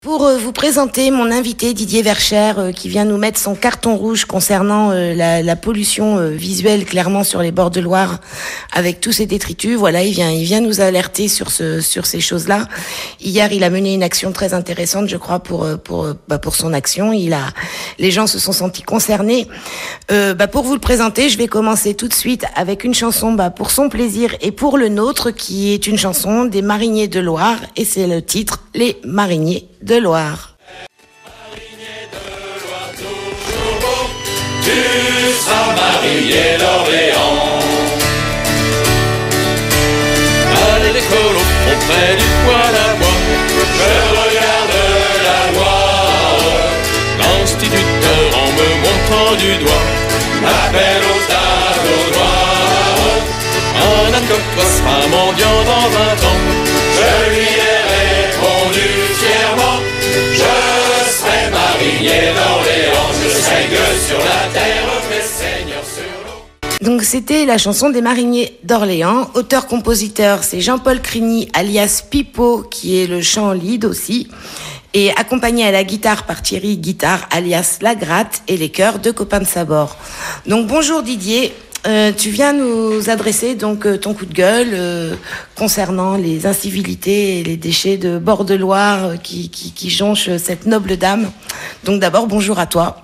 Pour vous présenter mon invité Didier Verchères qui vient nous mettre son carton rouge concernant la pollution visuelle clairement sur les bords de Loire avec tous ces détritus. Voilà, il vient nous alerter sur ces choses-là. Hier, il a mené une action très intéressante, je crois, pour son action. Les gens se sont sentis concernés. Pour vous le présenter, je vais commencer tout de suite avec une chanson pour son plaisir et pour le nôtre, qui est une chanson des Mariniers de Loire, et c'est le titre Les Mariniers de Loire. Marinier de Loire, toujours beau, tu seras marinier d'Orléans. À l'école auprès du poêle à bois, je regarde la Loire. L'instituteur en me montrant du doigt m'appelle au tableau noir. Un alcool sera mendiant dans 20 ans, je lui ai répondu fièrement, je serai marinier d'Orléans, je sais que sur la terre mes seigneurs sur l'eau. Donc c'était la chanson des Mariniers d'Orléans. Auteur-compositeur, c'est Jean-Paul Crigny, alias Pipo, qui est le chant lead aussi, et accompagné à la guitare par Thierry Guitare, alias La Gratte, et les chœurs de Copains de Sabord. Donc bonjour Didier. Tu viens nous adresser donc ton coup de gueule concernant les incivilités et les déchets de bord de Loire qui jonchent cette noble dame. Donc d'abord, bonjour à toi.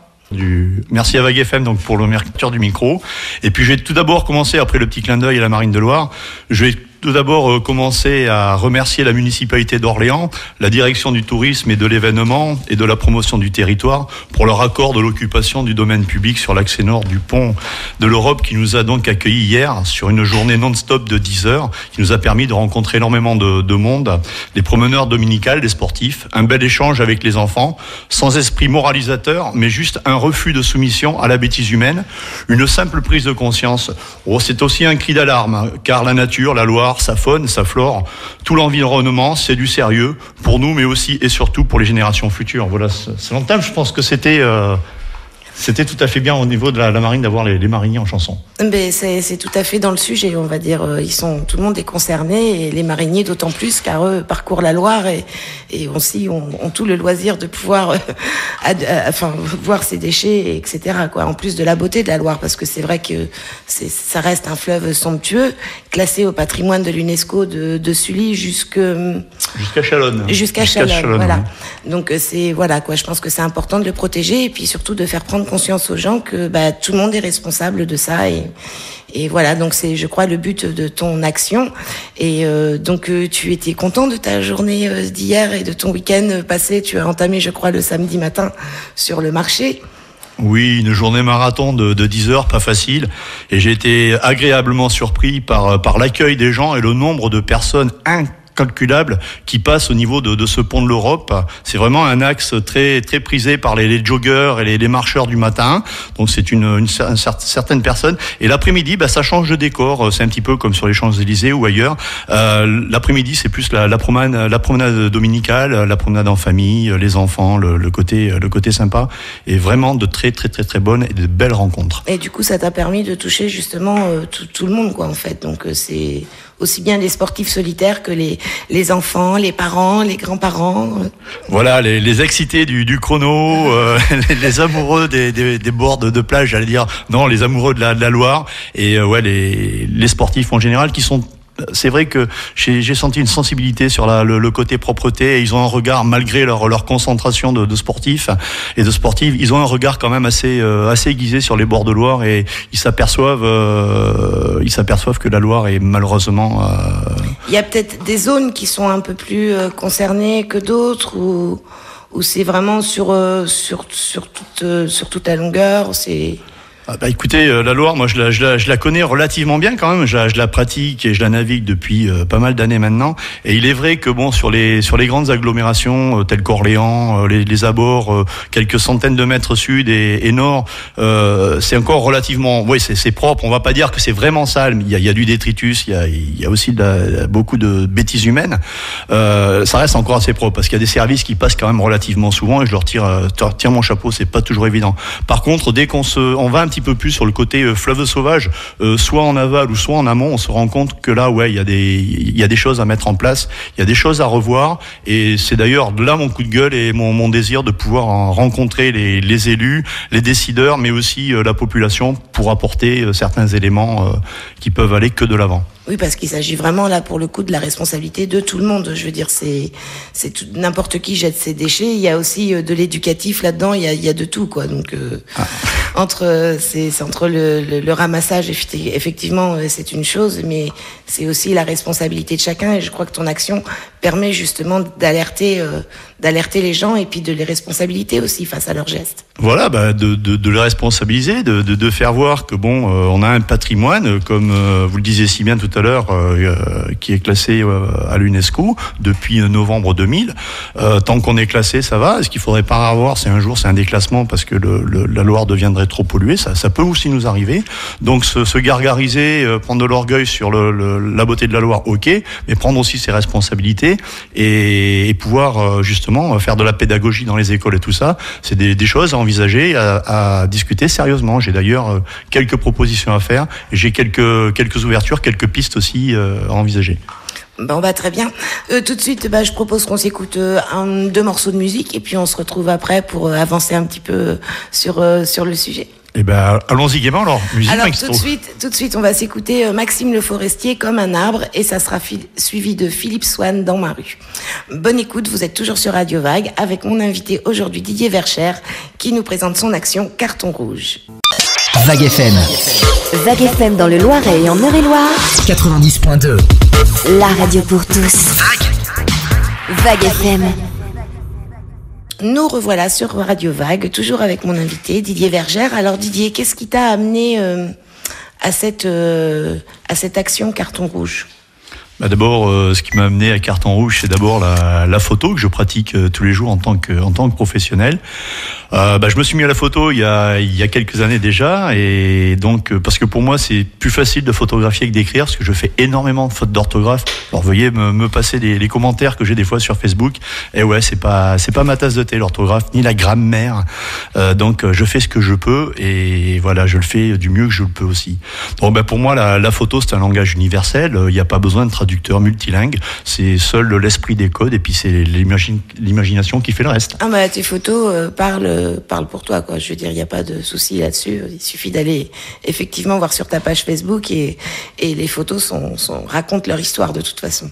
Merci à Vague FM donc pour l'ouverture du micro. Et puis je vais tout d'abord commencer, après le petit clin d'œil à la Marine de Loire, je vais tout d'abord commencer à remercier la municipalité d'Orléans, la direction du tourisme et de l'événement et de la promotion du territoire pour leur accord de l'occupation du domaine public sur l'accès nord du pont de l'Europe, qui nous a donc accueillis hier sur une journée non-stop de 10 heures, qui nous a permis de rencontrer énormément de monde, des promeneurs dominicales, des sportifs, un bel échange avec les enfants, sans esprit moralisateur, mais juste un refus de soumission à la bêtise humaine, une simple prise de conscience. C'est aussi un cri d'alarme, car la nature, la Loire, sa faune, sa flore, tout l'environnement, c'est du sérieux pour nous, mais aussi et surtout pour les générations futures. Voilà, c'est longtemps, je pense que c'était tout à fait bien au niveau de la marine d'avoir les mariniers en chanson. Mais c'est tout à fait dans le sujet, on va dire. Tout le monde est concerné, et les mariniers d'autant plus, car eux parcourent la Loire et aussi ont tout le loisir de pouvoir voir ces déchets, etc. En plus de la beauté de la Loire, parce que c'est vrai que ça reste un fleuve somptueux, classé au patrimoine de l'UNESCO de Sully jusqu'à Chalonne. Jusqu'à Chalonne, voilà. Oui. Donc je pense que c'est important de le protéger, et puis surtout de faire prendre conscience aux gens que tout le monde est responsable de ça, et voilà, donc c'est, je crois, le but de ton action. Et donc tu étais content de ta journée d'hier et de ton week-end passé. Tu as entamé, je crois, le samedi matin sur le marché. Oui, une journée marathon de 10 heures, pas facile, et j'ai été agréablement surpris par l'accueil des gens et le nombre de personnes incalculable qui passe au niveau de ce pont de l'Europe. C'est vraiment un axe très très prisé par les joggeurs et les marcheurs du matin. Donc c'est une certaine personne. Et l'après-midi, ça change de décor. C'est un petit peu comme sur les Champs-Élysées ou ailleurs. L'après-midi, c'est plus la promenade dominicale, la promenade en famille, les enfants, le côté sympa, et vraiment de très très très très bonnes et de belles rencontres. Et du coup, ça t'a permis de toucher justement tout le monde, en fait. Donc c'est aussi bien les sportifs solitaires que les enfants, les parents, les grands-parents. Voilà, les excités du chrono, les amoureux des bords de plage, j'allais dire. Non, les amoureux de la Loire, et les sportifs en général qui sont... C'est vrai que j'ai senti une sensibilité sur le côté propreté, et ils ont un regard, malgré leur concentration de sportifs et de sportives, ils ont un regard quand même assez aiguisé sur les bords de Loire, et ils s'aperçoivent que la Loire est malheureusement... Il y a peut-être des zones qui sont un peu plus concernées que d'autres, ou c'est vraiment sur toute la longueur, c'est... Écoutez, la Loire, moi je la connais relativement bien quand même. Je la pratique et je la navigue depuis pas mal d'années maintenant. Et il est vrai que sur les grandes agglomérations telles qu'Orléans, les abords, quelques centaines de mètres sud et nord, c'est encore relativement, c'est propre. On va pas dire que c'est vraiment sale, mais il y a du détritus, il y a aussi beaucoup de bêtises humaines. Ça reste encore assez propre, parce qu'il y a des services qui passent quand même relativement souvent, et je leur tire mon chapeau. C'est pas toujours évident. Par contre, dès qu'on va un petit petit peu plus sur le côté fleuve sauvage, soit en aval ou soit en amont, on se rend compte que là, ouais, il y a des choses à mettre en place, il y a des choses à revoir, et c'est d'ailleurs là mon coup de gueule et mon désir de pouvoir rencontrer les élus, les décideurs, mais aussi la population pour apporter certains éléments qui peuvent aller que de l'avant. Oui, parce qu'il s'agit vraiment là pour le coup de la responsabilité de tout le monde. Je veux dire, c'est n'importe qui jette ses déchets. Il y a aussi de l'éducatif là-dedans. Il y a de tout, quoi. Donc entre le ramassage, effectivement, c'est une chose, mais c'est aussi la responsabilité de chacun. Et je crois que ton action permet justement d'alerter les gens et puis de les responsabiliser aussi face à leurs gestes. Voilà, de les responsabiliser, de faire voir que bon, on a un patrimoine, comme vous le disiez si bien tout à l'heure, qui est classé à l'UNESCO depuis novembre 2000. Tant qu'on est classé, ça va. Ce qu'il faudrait pas avoir, c'est un déclassement parce que la Loire deviendrait trop polluée. Ça peut aussi nous arriver. Donc se gargariser, prendre de l'orgueil sur la beauté de la Loire, ok, mais prendre aussi ses responsabilités et pouvoir justement faire de la pédagogie dans les écoles et tout ça, c'est des choses à envisager, à discuter sérieusement. J'ai d'ailleurs quelques propositions à faire, et j'ai quelques ouvertures, quelques pistes aussi à envisager. Bon, très bien. Tout de suite, je propose qu'on s'écoute 2 morceaux de musique et puis on se retrouve après pour avancer un petit peu sur le sujet. Eh ben, allons-y gaiement alors. Musique. Alors tout de suite, on va s'écouter Maxime Le Forestier, Comme un arbre, et ça sera suivi de Philippe Swann, Dans ma rue. Bonne écoute, vous êtes toujours sur Radio Vague avec mon invité aujourd'hui Didier Verchères qui nous présente son action Carton rouge. Vague FM. Vague FM dans le Loiret et en Eure-et-Loire. 90.2. La radio pour tous. Vague FM. Nous revoilà sur Radio Vague, toujours avec mon invité Didier Verchères. Alors Didier, qu'est-ce qui t'a amené à cette action Carton rouge ? D'abord, ce qui m'a amené à Carton rouge, c'est d'abord la photo que je pratique tous les jours en tant que professionnel. Je me suis mis à la photo il y a quelques années déjà, et donc parce que pour moi c'est plus facile de photographier que d'écrire, parce que je fais énormément de fautes d'orthographe. Alors veuillez me passer les commentaires que j'ai des fois sur Facebook. Et ouais, c'est pas ma tasse de thé l'orthographe ni la grammaire. Donc je fais ce que je peux, et voilà, je le fais du mieux que je le peux aussi. Donc pour moi la photo c'est un langage universel. Il n'y a pas besoin de traducteur multilingue, c'est seul l'esprit des codes, et puis c'est l'imagination qui fait le reste. Tes photos parlent pour toi, quoi. Je veux dire, il n'y a pas de souci là-dessus. Il suffit d'aller effectivement voir sur ta page Facebook et les photos racontent leur histoire de toute façon.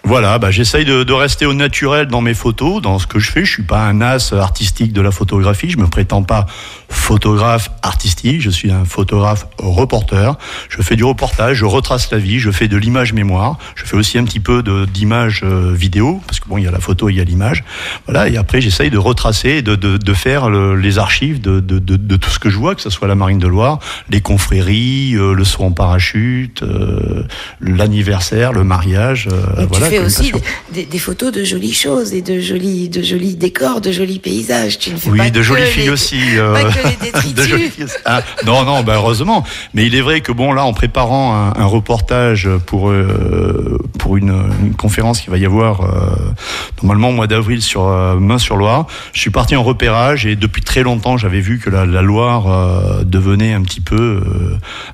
Voilà, j'essaye de rester au naturel dans mes photos, dans ce que je fais. Je suis pas un as artistique de la photographie. Je me prétends pas photographe artistique. Je suis un photographe reporter. Je fais du reportage, je retrace la vie, je fais de l'image mémoire. Je fais aussi un petit peu d'image vidéo, parce que bon, il y a la photo, il y a l'image. Voilà, et après j'essaye de retracer, de faire les archives de tout ce que je vois, que ce soit la Marine de Loire, les confréries, le saut en parachute, l'anniversaire, le mariage. Voilà. Tu fais aussi des photos de jolies choses et de jolis décors, de jolis paysages. Tu ne fais pas de jolies filles aussi. Pas que les détritus. Non, heureusement. Mais il est vrai que bon, là, en préparant un reportage pour une conférence qui va y avoir normalement au mois d'avril sur Meun-sur-Loire, je suis parti en repérage, et depuis très longtemps, j'avais vu que la Loire devenait un petit peu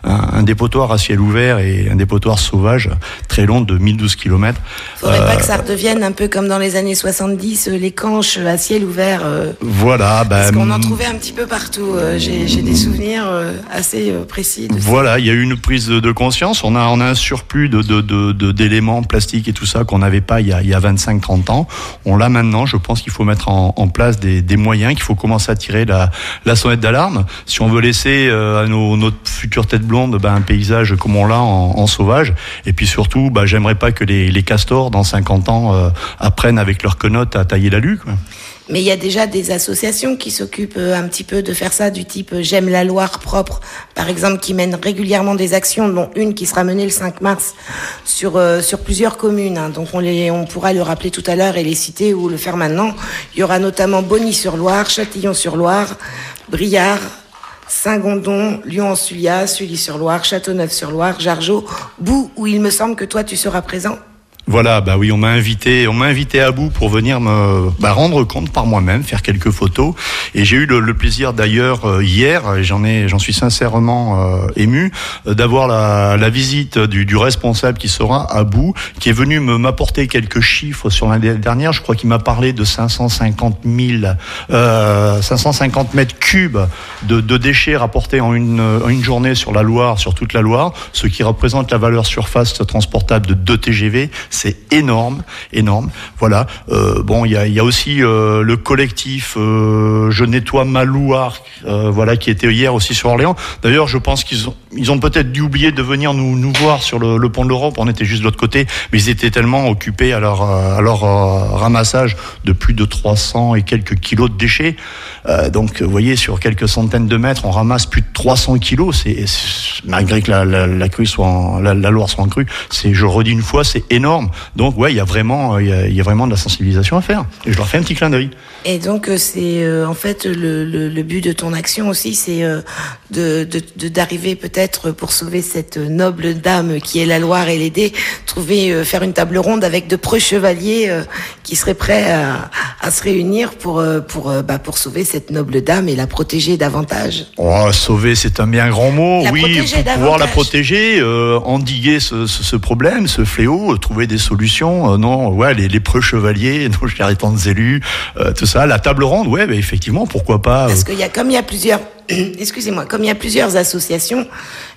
un dépotoir à ciel ouvert et un dépotoir sauvage très long de 1012 km. Faudrait pas que ça redevienne un peu comme dans les années 70, les canches à ciel ouvert. Voilà. Parce qu'on en trouvait un petit peu partout. J'ai des souvenirs assez précis de ça. Voilà, il y a eu une prise de conscience. On a un surplus d'éléments plastiques et tout ça qu'on n'avait pas il y a 25-30 ans. On l'a maintenant. Je pense qu'il faut mettre en place des moyens, qu'il faut commencer à tirer la sonnette d'alarme. Si on veut laisser à notre future tête blonde un paysage comme on l'a en sauvage. Et puis surtout, j'aimerais pas que les castors, dans 50 ans, apprennent avec leurs quenottes à tailler la lue, quoi. Mais il y a déjà des associations qui s'occupent un petit peu de faire ça, du type J'aime la Loire propre, par exemple, qui mènent régulièrement des actions, dont une qui sera menée le 5 mars sur plusieurs communes. Donc on pourra le rappeler tout à l'heure et les citer ou le faire maintenant. Il y aura notamment Bonny-sur-Loire, Châtillon-sur-Loire, Briard, Saint-Gondon, Lyon-en-Sullias, Sully-sur-Loire, Châteauneuf-sur-Loire, Jargeau, Boux, où il me semble que toi tu seras présent. Voilà, bah oui, on m'a invité à bout pour venir me rendre compte par moi-même, faire quelques photos. Et j'ai eu le plaisir d'ailleurs hier, et j'en suis sincèrement ému, d'avoir la visite du responsable qui sera à bout, qui est venu m'apporter quelques chiffres sur l'année dernière. Je crois qu'il m'a parlé de 550 mètres cubes de déchets rapportés en une journée sur la Loire, sur toute la Loire, ce qui représente la valeur surface transportable de 2 TGV. C'est énorme. Voilà. Il y a aussi le collectif Je nettoie ma Loire, voilà, qui était hier aussi sur Orléans. D'ailleurs, je pense qu'ils ont peut-être dû oublier de venir nous voir sur le pont de l'Europe. On était juste de l'autre côté, mais ils étaient tellement occupés à leur ramassage de plus de 300 et quelques kilos de déchets. Donc, vous voyez, sur quelques centaines de mètres, on ramasse plus de 300 kilos. C'est malgré que la crue la Loire soit en crue, je redis une fois, c'est énorme. Donc ouais, il y a vraiment de la sensibilisation à faire. Et je leur fais un petit clin d'œil. Et donc c'est en fait le but de ton action aussi, c'est d'arriver peut-être pour sauver cette noble dame qui est la Loire et l'aider, faire une table ronde avec de preux chevaliers qui seraient prêts à se réunir pour sauver cette noble dame et la protéger davantage. Oh, sauver, c'est un bien grand mot. Oui, pour pouvoir la protéger, endiguer ce problème, ce fléau, trouver des solutions. Les preux chevaliers, nos chers et tantes élus, tout ça, la table ronde, effectivement, pourquoi pas. Parce qu'il y a comme il y a plusieurs associations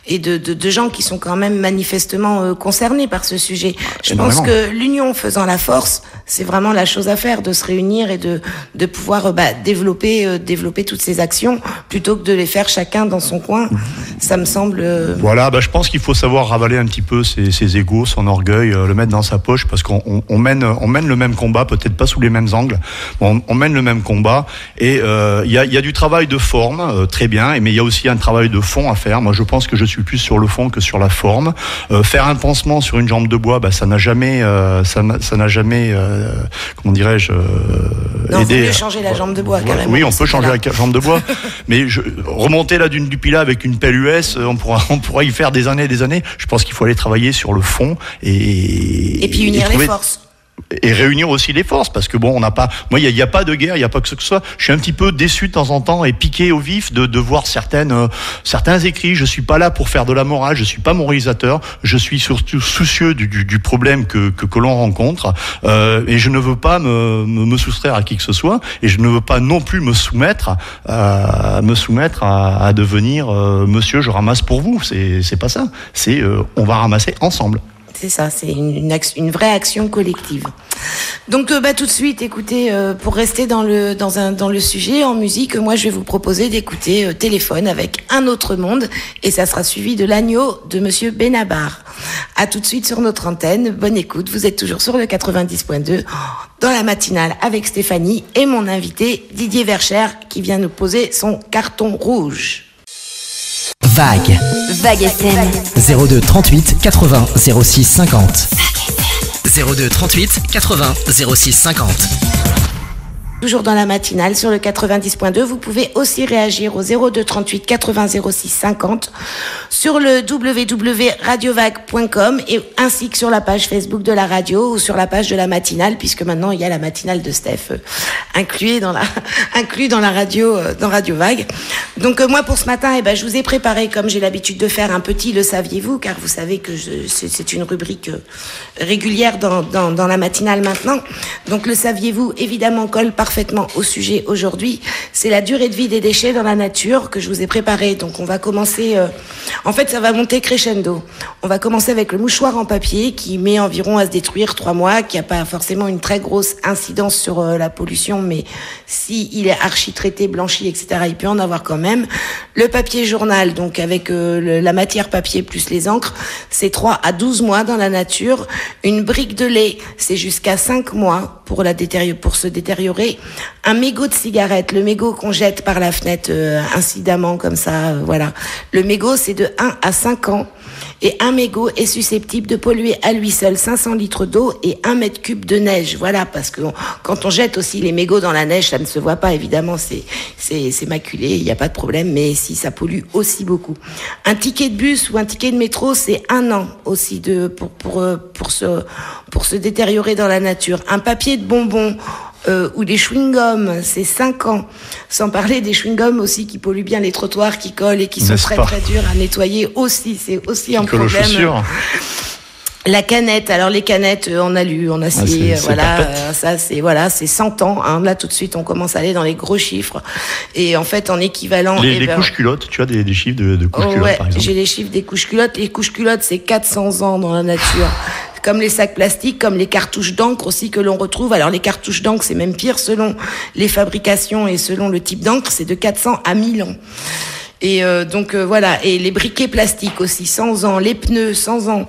et de gens qui sont quand même manifestement concernés par ce sujet. Je pense que l'union faisant la force, c'est vraiment la chose à faire, de se réunir et de pouvoir développer toutes ces actions plutôt que de les faire chacun dans son coin. Ça me semble. Voilà, je pense qu'il faut savoir ravaler un petit peu ses égos, son orgueil, le mettre dans sa poche, parce qu'on mène le même combat, peut-être pas sous les mêmes angles. On mène le même combat et il y a du travail de forme, très bien, mais il y a aussi un travail de fond à faire. Moi, je pense que je suis plus sur le fond que sur la forme. Faire un pansement sur une jambe de bois, ça n'a jamais, comment dirais-je, non, aidé. On peut changer la jambe de bois, carrément. Oui, on peut changer la jambe de bois, mais remonter la dune du Pilat avec une pelle US, on pourra y faire des années et des années. Je pense qu'il faut aller travailler sur le fond et puis unir les forces. Et réunir aussi les forces, parce que on n'a pas, moi il y a pas de guerre, il y a pas que ce soit. Je suis un petit peu déçu de temps en temps et piqué au vif de voir certains écrits. Je suis pas là pour faire de la morale, je suis pas moralisateur, je suis surtout soucieux du problème que l'on rencontre, et je ne veux pas me soustraire à qui que ce soit, et je ne veux pas non plus me soumettre à devenir monsieur je ramasse pour vous. C'est pas ça. C'est on va ramasser ensemble. C'est ça, c'est une vraie action collective. Donc tout de suite, écoutez, pour rester dans le sujet en musique, moi je vais vous proposer d'écouter Téléphone avec Un autre monde, et ça sera suivi de L'agneau de Monsieur Benabar. À tout de suite sur notre antenne, bonne écoute, vous êtes toujours sur le 90.2 dans la matinale avec Stéphanie et mon invité Didier Verchères qui vient nous poser son carton rouge. Vague FM 02 38 80 06 50 02 38 80 06 50. Toujours dans la matinale sur le 90.2. Vous pouvez aussi réagir au 02 38 80 06 50 sur le www.radiovague.com et ainsi que sur la page Facebook de la radio ou sur la page de la matinale, puisque maintenant il y a la matinale de Steph inclus dans la radio, dans Radio Vague. Donc moi pour ce matin, je vous ai préparé, comme j'ai l'habitude de faire, un petit Le saviez-vous, car vous savez que c'est une rubrique régulière dans la matinale maintenant. Donc Le saviez-vous évidemment colle parfaitement au sujet aujourd'hui. C'est la durée de vie des déchets dans la nature que je vous ai préparé. Donc on va commencer, en fait ça va monter crescendo. On va commencer avec le mouchoir en papier qui met environ à se détruire 3 mois, qui n'a pas forcément une très grosse incidence sur la pollution, mais si il est archi-traité, blanchi, etc., il peut en avoir quand même. Le papier journal, donc avec la matière papier plus les encres, c'est 3 à 12 mois dans la nature. Une brique de lait, c'est jusqu'à 5 mois pour se détériorer. préparer un mégot de cigarette, le mégot qu'on jette par la fenêtre incidemment comme ça, voilà. Le mégot, c'est de 1 à 5 ans. Et un mégot est susceptible de polluer à lui seul 500 litres d'eau et 1 mètre cube de neige. Voilà, parce que quand on jette aussi les mégots dans la neige, ça ne se voit pas, évidemment, c'est maculé, il n'y a pas de problème, mais si ça pollue aussi beaucoup. Un ticket de bus ou un ticket de métro, c'est 1 an aussi pour se détériorer dans la nature. Un papier de bonbons ou des chewing-gums, c'est 5 ans. Sans parler des chewing-gums aussi qui polluent bien les trottoirs, qui collent et qui sont très très durs à nettoyer aussi. C'est aussi un problème. La canette, alors les canettes en alu, en acier, c'est 100 ans. Hein. Là tout de suite on commence à aller dans les gros chiffres. Et en fait en équivalent... Les couches culottes, tu as des chiffres de couches culottes par exemple? J'ai les chiffres des couches culottes. Les couches culottes c'est 400 ans dans la nature. Comme les sacs plastiques, comme les cartouches d'encre aussi que l'on retrouve. Alors les cartouches d'encre c'est même pire selon les fabrications et selon le type d'encre, c'est de 400 à 1000 ans. Et voilà. Et les briquets plastiques aussi, 100 ans. Les pneus, 100 ans.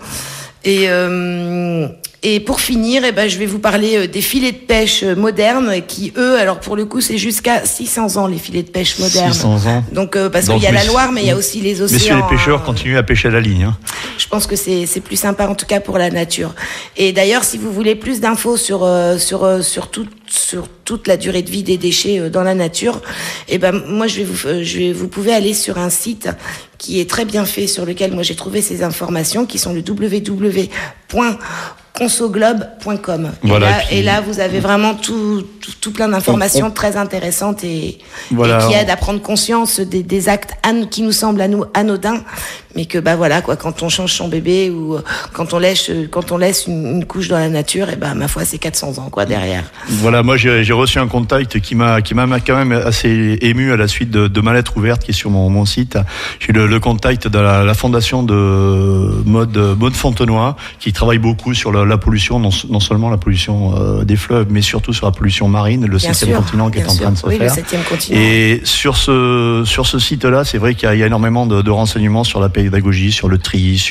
Et pour finir, je vais vous parler des filets de pêche modernes qui, eux, alors pour le coup, c'est jusqu'à 600 ans les filets de pêche modernes. 600 ans. Donc qu'il y a la Loire, mais il y a aussi les océans. Messieurs les pêcheurs continuent à pêcher à la ligne. Hein. Je pense que c'est plus sympa en tout cas pour la nature. Et d'ailleurs, si vous voulez plus d'infos sur toute la durée de vie des déchets dans la nature, moi vous pouvez aller sur un site qui est très bien fait, sur lequel moi j'ai trouvé ces informations, qui sont le www.consoglobe.com. Voilà, et là, vous avez vraiment tout plein d'informations très intéressantes et qui aident à prendre conscience des actes qui nous semblent à nous anodins, mais que quand on change son bébé ou quand on laisse une couche dans la nature, ma foi c'est 400 ans derrière. Voilà, moi j'ai reçu un contact qui m'a quand même assez ému à la suite de ma lettre ouverte qui est sur mon site. J'ai eu le contact de la fondation de Maud Fontenoy qui travaille beaucoup sur la pollution, non seulement la pollution des fleuves, mais surtout sur la pollution marine, le 7e continent qui est en train de se faire. Le 7e continent. Et sur ce site-là, c'est vrai qu'il y a énormément de renseignements sur la pédagogie, sur le tri,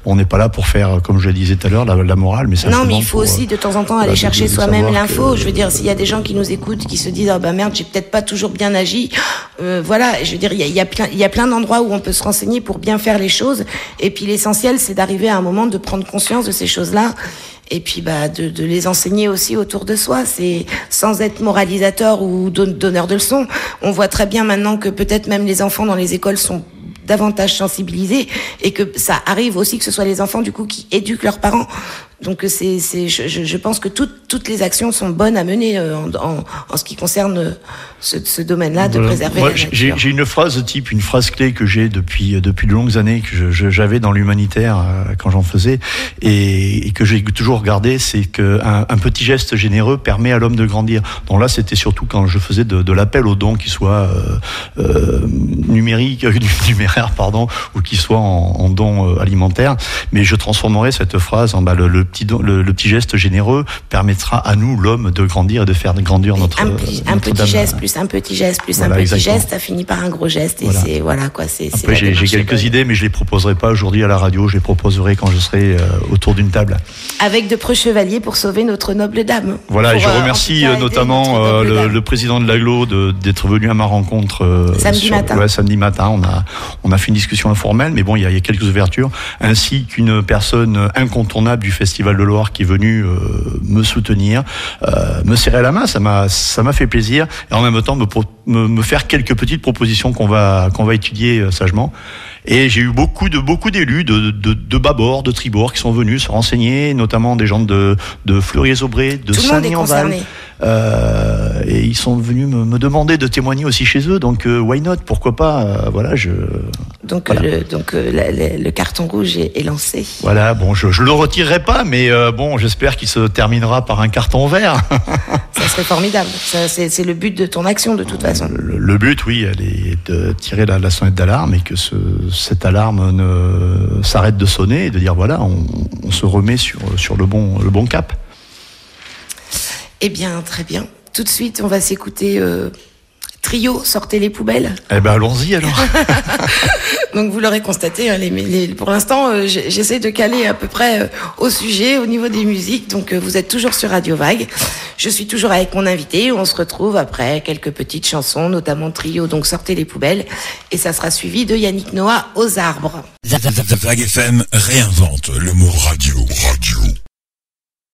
on n'est pas là pour faire, comme je le disais tout à l'heure, la morale, mais non, mais il faut aussi de temps en temps aller chercher soi-même l'info. Je veux dire, s'il y a des gens qui nous écoutent, qui se disent merde, j'ai peut-être pas toujours bien agi. Voilà, je veux dire, il y a plein d'endroits où on peut se renseigner pour bien faire les choses. Et puis l'essentiel, c'est d'arriver à un moment de prendre conscience de ces choses-là. Et puis de les enseigner aussi autour de soi, c'est sans être moralisateur ou donneur de leçons. On voit très bien maintenant que peut-être même les enfants dans les écoles sont davantage sensibilisés et que ça arrive aussi que ce soit les enfants du coup qui éduquent leurs parents. Donc je pense que toutes les actions sont bonnes à mener en ce qui concerne ce domaine-là de préserver la nature. J'ai une phrase type, une phrase clé que j'ai depuis de longues années que j'avais dans l'humanitaire quand j'en faisais et que j'ai toujours gardé, c'est que un petit geste généreux permet à l'homme de grandir. Donc là, c'était surtout quand je faisais de l'appel aux dons, qui soit numéraire, ou qui soit en dons alimentaires. Mais je transformerai cette phrase en le petit geste généreux permettra à nous, l'homme, de grandir et de faire grandir notre un petit geste plus un petit geste plus un petit geste, ça finit par un gros geste. Et c'est Après, j'ai quelques idées, mais je les proposerai pas aujourd'hui à la radio. Je les proposerai quand je serai autour d'une table. Avec de preux chevaliers pour sauver notre noble dame. Voilà, et je remercie notamment le président de l'Aglo d'être venu à ma rencontre samedi matin. On a fait une discussion informelle, mais bon, il y a quelques ouvertures, ainsi qu'une personne incontournable du Festival de Loire qui est venue me soutenir, me serrer la main. Ça m'a fait plaisir, et en même temps me faire quelques petites propositions qu'on va étudier sagement. Et j'ai eu beaucoup d'élus de bâbord, de tribord qui sont venus se renseigner, notamment des gens de Fleury-les-Aubrais, de Saint-Denis-en-Val. Et ils sont venus me demander de témoigner aussi chez eux. Donc why not, pourquoi pas. Le carton rouge est lancé. Voilà, bon, je le retirerai pas, mais j'espère qu'il se terminera par un carton vert. Ça serait formidable. C'est le but de ton action de toute façon. Le but, oui, elle est de tirer la sonnette d'alarme et que cette alarme ne s'arrête de sonner et de dire voilà, on se remet sur le bon cap. Eh bien, très bien. Tout de suite, on va s'écouter trio Sortez les poubelles. Eh ben allons-y alors. Donc vous l'aurez constaté, hein, pour l'instant j'essaie de caler à peu près au sujet, au niveau des musiques. Donc vous êtes toujours sur Radio Vague. Je suis toujours avec mon invité. On se retrouve après quelques petites chansons, notamment trio, donc Sortez les poubelles. Et ça sera suivi de Yannick Noah aux arbres. Vague FM réinvente le mot radio.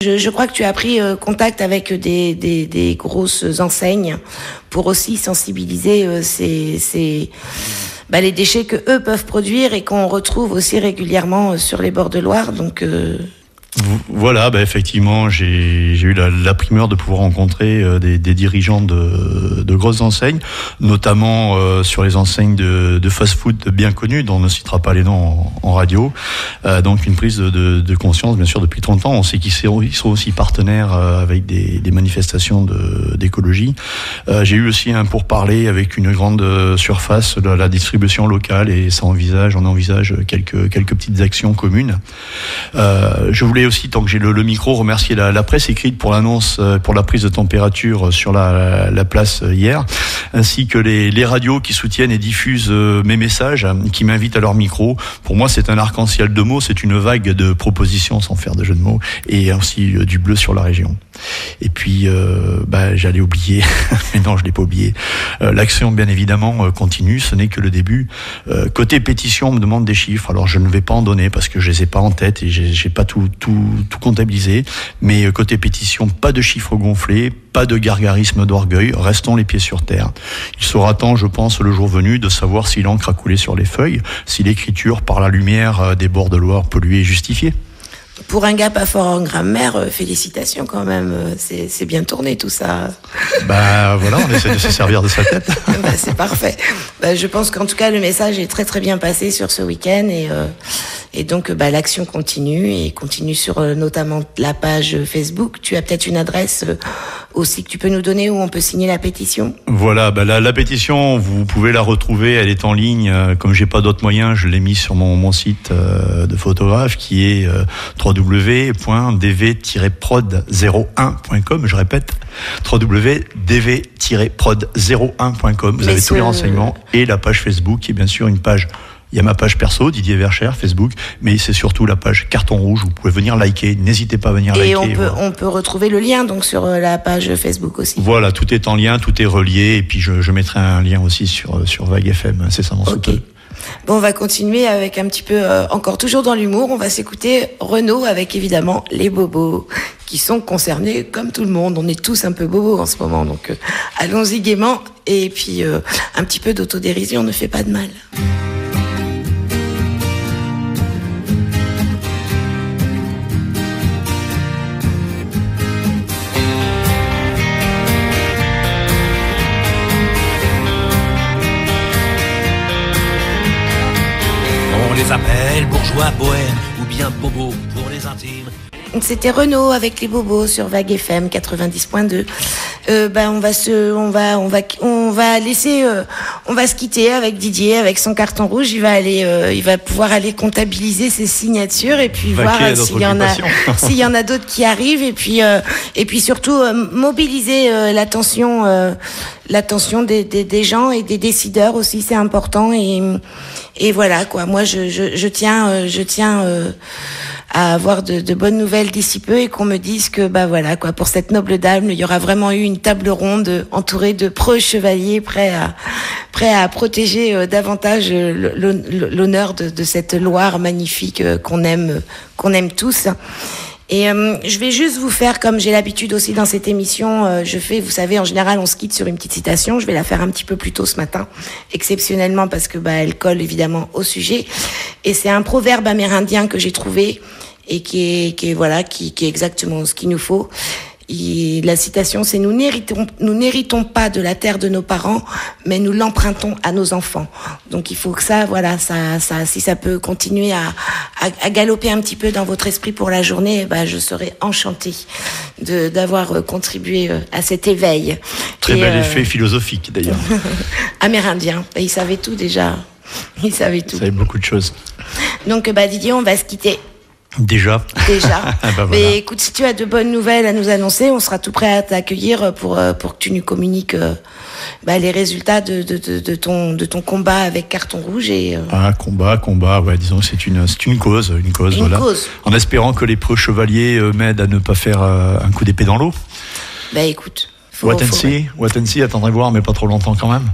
Je crois que tu as pris contact avec des grosses enseignes pour aussi sensibiliser les déchets que eux peuvent produire et qu'on retrouve aussi régulièrement sur les bords de Loire. Donc Voilà, effectivement, j'ai eu la primeur de pouvoir rencontrer des dirigeants de grosses enseignes, notamment sur les enseignes de fast-food bien connues, dont on ne citera pas les noms en radio. Donc une prise de conscience, bien sûr, depuis 30 ans. On sait qu'ils sont aussi partenaires avec des manifestations d'écologie. J'ai eu aussi un pourparler avec une grande surface de la distribution locale et on envisage quelques petites actions communes. Je voulais aussi, tant que j'ai le micro, remercier la presse écrite pour l'annonce, pour la prise de température sur la place hier, ainsi que les radios qui soutiennent et diffusent mes messages, qui m'invitent à leur micro. Pour moi, c'est un arc-en-ciel de mots, c'est une vague de propositions, sans faire de jeu de mots, et aussi du bleu sur la région. Et puis, j'allais oublier, mais non, je l'ai pas oublié. L'action, bien évidemment, continue, ce n'est que le début. Côté pétition, on me demande des chiffres, alors je ne vais pas en donner parce que je les ai pas en tête et j'ai pas tout comptabilisé, mais côté pétition, pas de chiffres gonflés, pas de gargarisme d'orgueil, restons les pieds sur terre. Il sera temps, je pense, le jour venu, de savoir si l'encre a coulé sur les feuilles, si l'écriture par la lumière des bords de Loire pollués est justifiée. Pour un gars pas fort en grammaire, félicitations quand même, c'est bien tourné tout ça. Voilà, on essaie de se servir de sa tête. C'est parfait. Je pense qu'en tout cas le message est très très bien passé sur ce week-end et donc l'action continue sur notamment la page Facebook. Tu as peut-être une adresse aussi que tu peux nous donner où on peut signer la pétition. Voilà, la pétition, vous pouvez la retrouver, elle est en ligne. Comme j'ai pas d'autres moyens, je l'ai mis sur mon site de photographe qui est www.dv-prod01.com. Je répète, www.dv-prod01.com. Vous avez tous les renseignements et la page Facebook qui est bien sûr une page. Il y a ma page perso, Didier Vercher, Facebook, mais c'est surtout la page Carton Rouge. Vous pouvez venir liker, n'hésitez pas à venir liker. Et on peut retrouver le lien donc sur la page Facebook aussi. Voilà, tout est en lien, tout est relié, et puis je mettrai un lien aussi sur Vague FM, c'est ça mon souhait. Bon, on va continuer avec un petit peu, encore toujours dans l'humour, on va s'écouter Renaud avec évidemment les bobos qui sont concernés comme tout le monde. On est tous un peu bobos en ce moment, donc allons-y gaiement, et puis un petit peu d'autodérision ne fait pas de mal. On les appelle bourgeois bohèmes ou bien bobos pour les intimes. C'était Renaud avec les bobos sur Vague FM 90.2. On va se quitter avec Didier avec son carton rouge. Il va pouvoir aller comptabiliser ses signatures et puis voir s'il y en a d'autres qui arrivent et puis surtout mobiliser l'attention des gens et des décideurs aussi, c'est important et voilà quoi. Moi je tiens à avoir de bonnes nouvelles d'ici peu et qu'on me dise que voilà quoi, pour cette noble dame, il y aura vraiment eu une table ronde entourée de preux chevaliers prêts à protéger davantage l'honneur de cette Loire magnifique qu'on aime tous. Et je vais juste vous faire, comme j'ai l'habitude aussi dans cette émission, vous savez, en général, on se quitte sur une petite citation. Je vais la faire un petit peu plus tôt ce matin, exceptionnellement parce que elle colle évidemment au sujet. Et c'est un proverbe amérindien que j'ai trouvé et qui est exactement ce qu'il nous faut. La citation, c'est nous n'héritons pas de la terre de nos parents, mais nous l'empruntons à nos enfants. Donc il faut que ça, si ça peut continuer à galoper un petit peu dans votre esprit pour la journée, je serai enchantée d'avoir contribué à cet éveil. Très bel effet philosophique d'ailleurs. Amérindien, il savait tout déjà. Il savait tout. Il savait beaucoup de choses. Donc Didier, on va se quitter. Déjà. Voilà. Mais écoute, si tu as de bonnes nouvelles à nous annoncer, on sera tout prêt à t'accueillir pour que tu nous communiques les résultats de ton combat avec carton rouge et combat, ouais, disons que c'est une cause, voilà. En espérant que les pro chevaliers m'aident à ne pas faire un coup d'épée dans l'eau. Écoute, What and see, attendrez voir, mais pas trop longtemps quand même.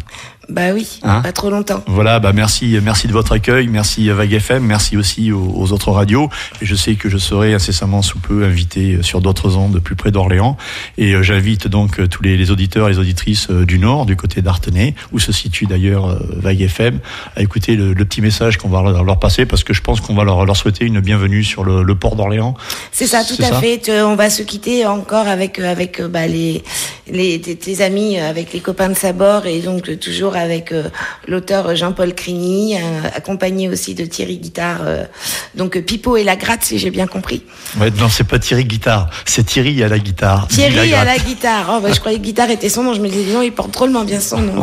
Oui, pas trop longtemps. Voilà, merci de votre accueil, merci à Vague FM, merci aussi aux autres radios. Et je sais que je serai incessamment sous peu invité sur d'autres ondes plus près d'Orléans. Et j'invite donc tous les auditeurs et les auditrices du Nord, du côté d'Artenay, où se situe d'ailleurs Vague FM, à écouter le petit message qu'on va leur passer, parce que je pense qu'on va leur souhaiter une bienvenue sur le port d'Orléans. C'est ça, tout à fait. On va se quitter encore avec tes amis, avec les copains de Sabor, et donc toujours avec l'auteur Jean-Paul Crigny, accompagné aussi de Thierry Guitare, donc Pipo et la gratte, si j'ai bien compris. Ouais, non, c'est pas Thierry Guitare, c'est Thierry à la guitare. Thierry à la guitare. Je croyais que Guitare était son nom, je me disais non, il porte drôlement bien son nom.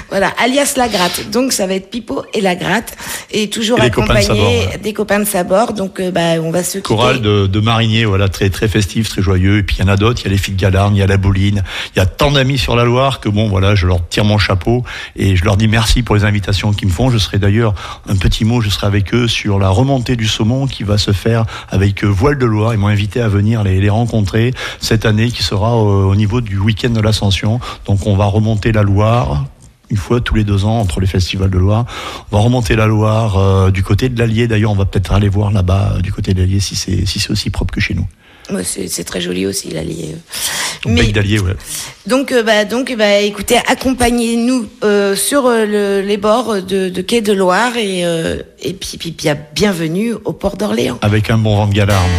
Voilà, alias la gratte. Donc ça va être Pipo et la gratte, et toujours accompagné des copains de Sabor. Donc on va se quitter. Chorale de mariniers, voilà, très très festif, très joyeux. Et puis il y en a d'autres, il y a les filles de Galarne, il y a la Bouline, il y a tant d'amis sur la Loire que je leur tire mon chapeau et je leur dis merci pour les invitations qu'ils me font. Je serai d'ailleurs, je serai avec eux sur la remontée du saumon qui va se faire avec Voile de Loire. Ils m'ont invité à venir les rencontrer cette année, qui sera au niveau du week-end de l'Ascension. Donc on va remonter la Loire une fois tous les 2 ans entre les festivals de Loire. On va remonter la Loire du côté de l'Allier. D'ailleurs, on va peut-être aller voir là-bas du côté de l'Allier si c'est aussi propre que chez nous. Ouais, c'est très joli aussi, l'Allier. Bec d'Allier, ouais. Donc, écoutez, accompagnez-nous sur les bords de quai de Loire et puis bienvenue au port d'Orléans. Avec un bon vent de Galarne.